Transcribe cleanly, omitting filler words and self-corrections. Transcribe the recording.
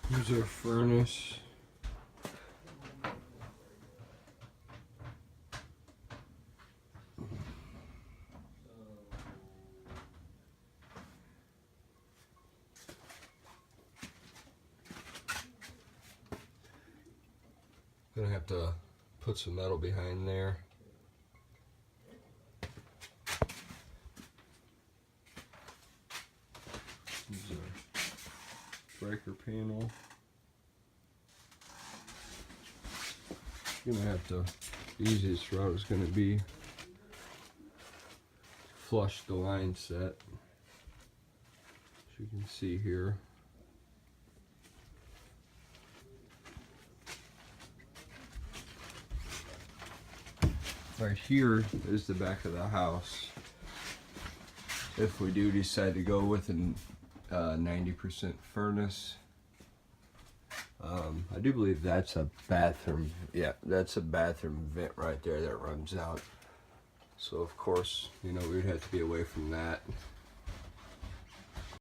Here's our furnace. Gonna have to put some metal behind there. Here's our breaker panel. Gonna have to, the easiest route is gonna be flush the line set, as you can see here. Right here is the back of the house. If we do decide to go with an 90% furnace, I do believe that's a bathroom. Yeah, that's a bathroom vent right there that runs out. So of course, you know, we would have to be away from that.